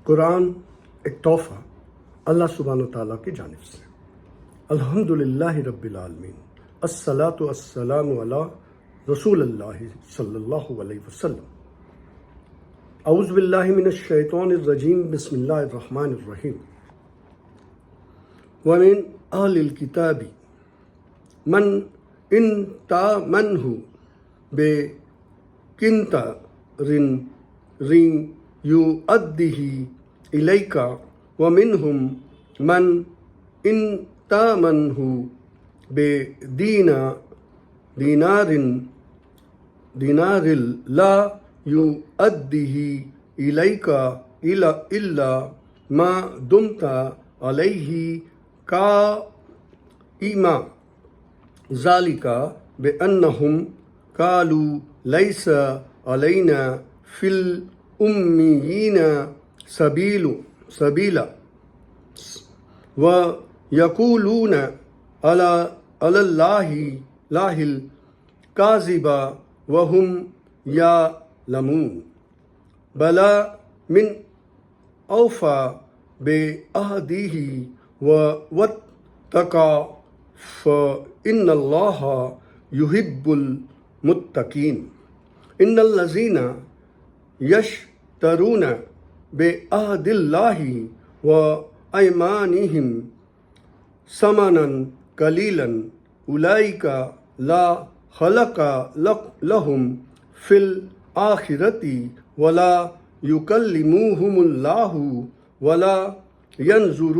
قرآن ایک تحفہ اللہ سبحانہ و تعالیٰ کی جانب سے۔ الحمدللہ رب العالمین، الصلاۃ والسلام علی رسول اللہ صلی اللہ علیہ وسلم۔ اعوذ باللہ من الشیطان الرجیم، بسم اللہ الرحمن الرحیم۔ ومن اہل الکتاب من ان تامنہ بقنطر یؤدہ الیک ومنہم من ان تامنہ بدینار لا یؤدہ الیک الا ما دمت علیہ قائما ذالک بأنہم قالوا لیس علینا فی الأمیین سبیلا ویقولون علی اللہ الکاذب وہم یعلمون بلی من اوفی بعہدہ واتقی فإن اللہ یحب المتقین۔ ان الذین یشترون بعہد اللہ وایمانہم ثمنا قلیلا اولئک لا خلاق لہم فی الآخرۃ ولا یکلمہم اللہ ولا ینظر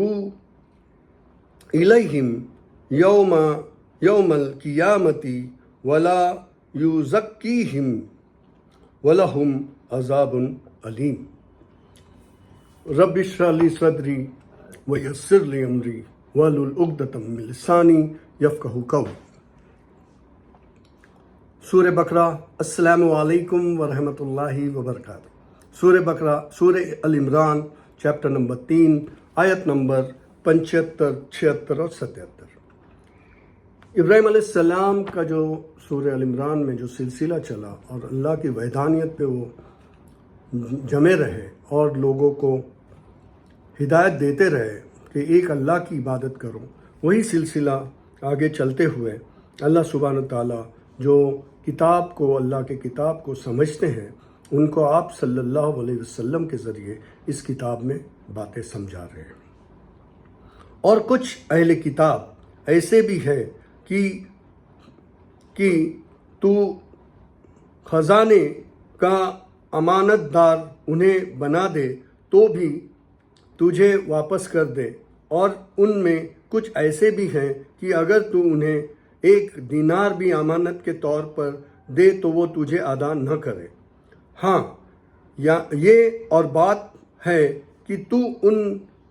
الیہم یوم القیامۃ ولا یزکیہم ولہم عذاب علیم۔ رب اشرح لی صدری ویسر لی امری واحلل عقدۃ من لسانی یفقہوا قولی۔ سورہ بقرہ۔ السلام علیکم ورحمۃ اللہ وبرکاتہ۔ سورہ بقرہ، سورہ ال عمران، چیپٹر نمبر 3، آیت نمبر 75، 76 اور 77۔ ابراہیم علیہ السلام کا جو سورہ ال عمران میں جو سلسلہ چلا اور اللہ کی وحدانیت پہ وہ جمے رہے اور لوگوں کو ہدایت دیتے رہے کہ ایک اللہ کی عبادت کرو، وہی سلسلہ آگے چلتے ہوئے اللہ سبحانہ تعالیٰ جو کتاب کو، اللہ کے کتاب کو سمجھتے ہیں، ان کو آپ صلی اللہ علیہ وسلم کے ذریعے اس کتاب میں باتیں سمجھا رہے ہیں۔ اور کچھ اہل کتاب ایسے بھی ہے کہ تو خزانے کا امانت دار انہیں بنا دے تو بھی تجھے واپس کر دے، اور ان میں کچھ ایسے بھی ہیں کہ اگر تو انہیں 1 دینار بھی امانت کے طور پر دے تو وہ تجھے ادا نہ کرے۔ ہاں، یہ اور بات ہے کہ تو ان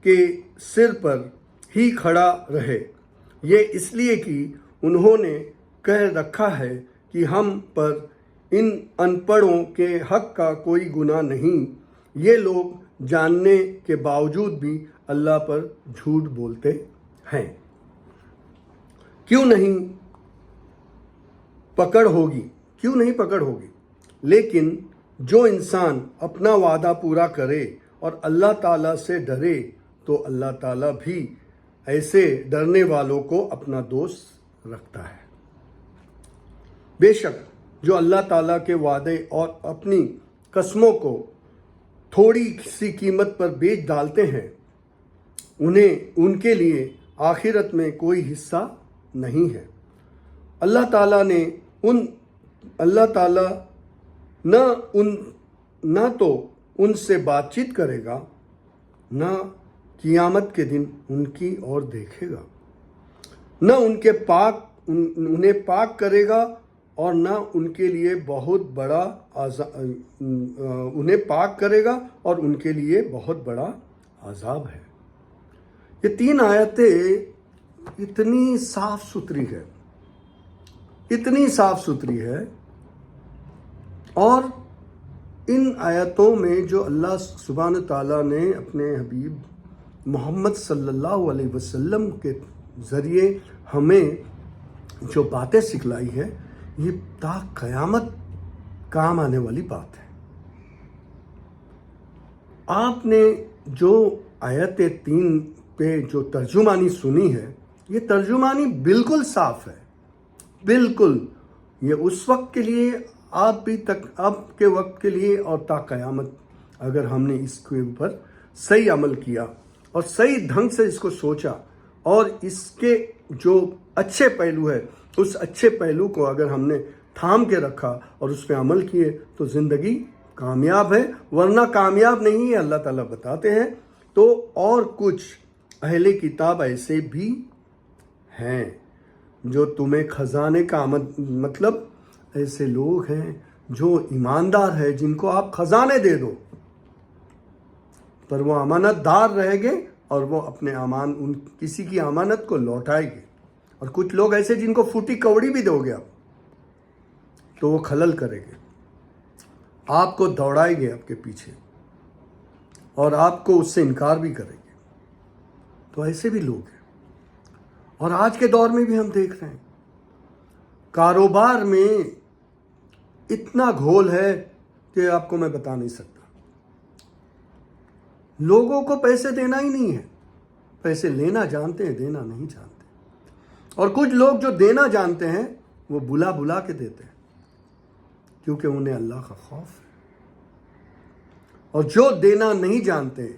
کے سر پر ہی کھڑا رہے، یہ اس لیے کہ انہوں نے کہہ رکھا ہے کہ ہم پر ان ان پڑھوں کے حق کا کوئی گناہ نہیں۔ یہ لوگ جاننے کے باوجود بھی اللہ پر جھوٹ بولتے ہیں۔ کیوں نہیں پکڑ ہوگی؟ لیکن جو انسان اپنا وعدہ پورا کرے اور اللہ تعالیٰ سے ڈرے تو اللہ تعالیٰ بھی ایسے ڈرنے والوں کو اپنا دوست رکھتا ہے۔ بے شک جو اللہ تعالیٰ کے وعدے اور اپنی قسموں کو تھوڑی سی قیمت پر بیچ ڈالتے ہیں، ان کے لیے آخرت میں کوئی حصہ نہیں ہے۔ اللہ تعالیٰ نہ تو ان سے بات چیت کرے گا، نہ قیامت کے دن ان کی اور دیکھے گا، نہ انہیں پاک کرے گا، اور نہ ان کے لیے بہت بڑا انہیں پاک کرے گا اور ان کے لیے بہت بڑا عذاب ہے۔ یہ 3 آیتیں اتنی صاف ستھری ہے، اور ان آیتوں میں جو اللہ سبحانہ تعالیٰ نے اپنے حبیب محمد صلی اللہ علیہ وسلم کے ذریعے ہمیں جو باتیں سکھلائی ہے، یہ تا قیامت کام آنے والی بات ہے۔ آپ نے जो आयत 3 पे जो तर्जुमानी सुनी है, ये तर्जुमानी बिल्कुल साफ है, बिल्कुल। ये उस वक्त के लिए, आप भी तक अब के वक्त के लिए और ता क़यामत, अगर हमने इसके ऊपर सही अमल किया और सही ढंग से इसको सोचा और इसके जो अच्छे पहलू है उस अच्छे पहलू को अगर हमने थाम के रखा और उस पर अमल किए तो ज़िंदगी कामयाब है, वरना कामयाब नहीं है, अल्लाह ताला बताते हैं। तो और कुछ अहले किताब ऐसे भी हैं जो तुम्हें खजाने का मतलब ऐसे लोग हैं जो ईमानदार है, जिनको आप खजाने दे दो पर वो अमानतदार रहेंगे और वो अपने किसी की अमानत को लौटाएंगे। और कुछ लोग ऐसे जिनको फूटी कौड़ी भी दोगे आप तो वो खलल करेंगे, आपको दौड़ाएंगे आपके पीछे और आपको उससे इनकार भी करेंगे। तो ऐसे भी लोग हैं। और आज के दौर में भी हम देख रहे हैं कारोबार में इतना घोल है कि आपको मैं बता नहीं सकता। लोगों को पैसे देना ही नहीं है, पैसे लेना जानते हैं, देना नहीं जानते। और कुछ लोग जो देना जानते हैं वो बुला बुला के देते हैं क्योंकि उन्हें अल्लाह का खौफ है। और जो देना नहीं जानते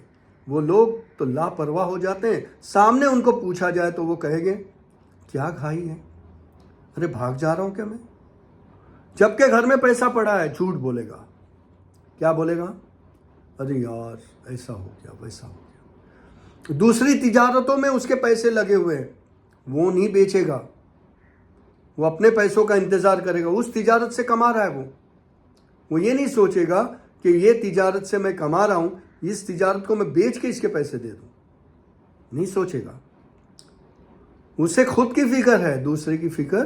वो लोग तो लापरवाह हो जाते हैं। सामने उनको पूछा जाए तो वो कहेंगे क्या घाई है, अरे भाग जा रहा हूं क्या मैं, जबकि घर में पैसा पड़ा है। झूठ बोलेगा, क्या बोलेगा, अरे यार ऐसा हो गया वैसा हो गया। दूसरी तिजारतों में उसके पैसे लगे हुए हैं, वो नहीं बेचेगा, वो अपने पैसों का इंतजार करेगा। उस तिजारत से कमा रहा है वो ये नहीं सोचेगा कि ये तिजारत से मैं कमा रहा हूं, इस तिजारत को मैं बेच के इसके पैसे दे दूं, नहीं सोचेगा। उसे खुद की फिक्र है, दूसरे की फिक्र,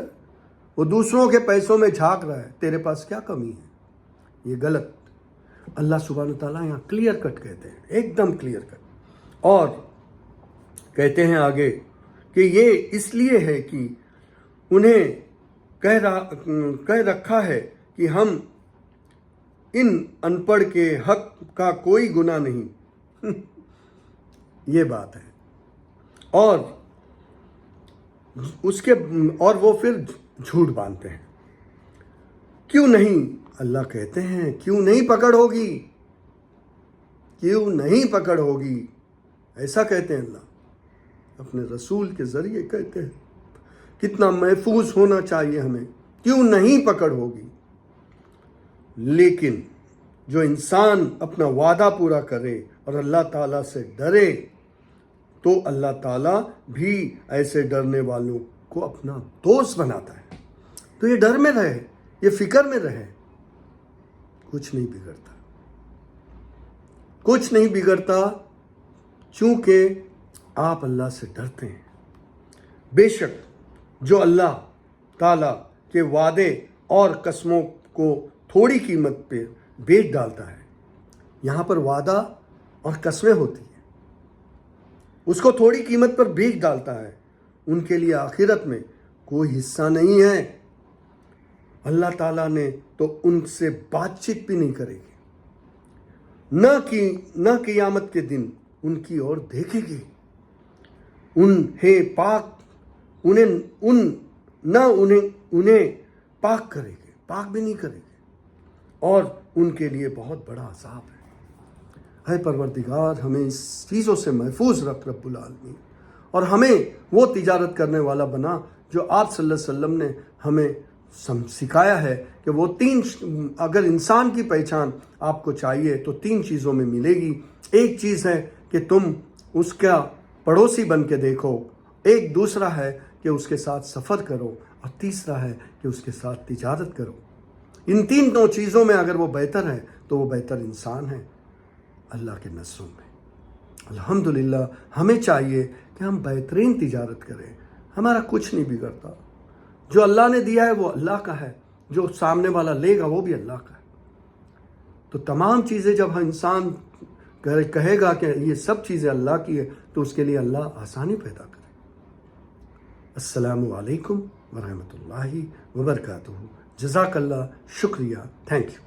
वो दूसरों के पैसों में झांक रहा है। तेरे पास क्या कमी है, ये गलत। अल्लाह सुब्हानहू तआला यहाँ क्लियर कट कहते हैं, एकदम क्लियर कट। और कहते हैं आगे कि ये इसलिए है कि उन्हें कह रखा है कि हम इन अनपढ़ के हक का कोई गुनाह नहीं। ये बात है। और वो फिर झूठ बांधते हैं। क्यों नहीं, अल्लाह कहते हैं क्यों नहीं पकड़ होगी, क्यों नहीं पकड़ होगी, ऐसा कहते हैं अल्लाह अपने रसूल के जरिए कहते हैं। कितना महफूज होना चाहिए हमें, क्यों नहीं पकड़ होगी। लेकिन जो इंसान अपना वादा पूरा करे और अल्लाह ताला से डरे तो अल्लाह ताला भी ऐसे डरने वालों को अपना दोस्त बनाता है। तो ये डर में रहे, ये फिक्र में रहे, कुछ नहीं बिगड़ता, कुछ नहीं बिगड़ता, चूंकि आप अल्लाह से डरते हैं। बेशक जो अल्लाह ताला के वादे और कसमों को थोड़ी कीमत पे बेच डालता है, यहाँ पर वादा और कस्में होती हैं, उसको थोड़ी कीमत पर बेच डालता है, उनके लिए आखिरत में कोई हिस्सा नहीं है। अल्लाह ताला ने तो उनसे बातचीत भी नहीं करेगी, न क़ियामत के दिन उनकी ओर देखेगी, उन्हें पाक करेगी, पाक भी नहीं करेगी, और उनके लिए बहुत बड़ा अज़ाब है। परवरदिगार हमें इस चीज़ों से महफूज रख रब्बुल आलमीन, और हमें वो तिजारत करने वाला बना जो आप सल्लल्लाहु अलैहि वसल्लम ने हमें सिखाया है कि वो 3, अगर इंसान की पहचान आपको चाहिए तो 3 चीज़ों में मिलेगी। एक चीज़ है कि तुम उसका पड़ोसी बन के देखो, एक दूसरा है कि उसके साथ सफ़र करो, और तीसरा है कि उसके साथ तिजारत करो। इन 3 चीज़ों में अगर वो बेहतर है तो वो बेहतर इंसान है अल्लाह के नज़रों में। अल्हम्दुलिल्लाह हमें चाहिए कि हम बेहतरीन तिजारत करें, हमारा कुछ नहीं बिगड़ता। जो अल्लाह ने दिया है वो अल्लाह का है, जो सामने वाला लेगा वो भी अल्लाह का है। तो तमाम चीज़ें जब इंसान कहेगा कि ये सब चीज़ें अल्लाह की है तो उसके लिए अल्लाह आसानी पैदा करे। अस्सलामु अलैकुम वरहमतुल्लाहि वबरकातुहू। जज़ाकल्लाह, शुक्रिया, थैंक यू।